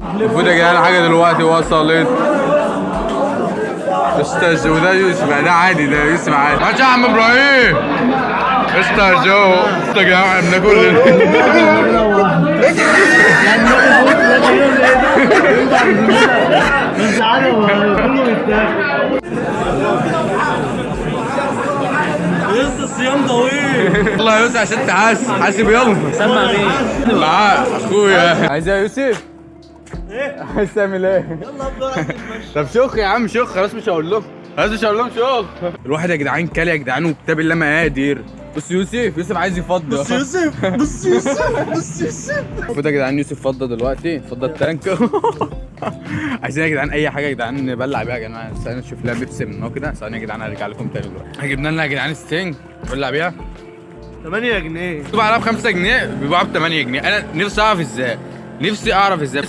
المفروض يا جدعان حاجه دلوقتي وصلت. استاذ وده يوسف، ده عادي، ده يوسف عادي. ما يا عم ابراهيم استاذ جو يا جدعان احنا بناكل لسه الصيام طويل. يلا يا يوسف عشان انت حاسب. يلا سمع مين؟ معاه اخويا. عايز ايه يا يوسف؟ ايه؟ عايز تعمل ايه؟ يلا افضل. طب شخ يا عم شخ، خلاص مش هقول لهم، خلاص مش هقول لهم شخ. الواحد يا جدعان كل يا جدعان وكتاب الله مقادير. بص يوسف عايز يفضي. بص يوسف بص يوسف بص يوسف. المفروض يا جدعان يوسف فضى دلوقتي، فضى التانك. عايزين يا جدعان اي حاجه يا جدعان نبلع بيها يا جدعان. ثانيه نشوف لها بيبسي من هو كده. ثانيه يا جدعان هرجع لكم تاني دلوقتي. جبنا لنا يا جدعان ستينج نبلع بيها 8 جنيه. مكتوب عليها ب 5 جنيه بيباعوا ب 8 جنيه. انا نفسي اعرف ازاي، نفسي اعرف ازاي.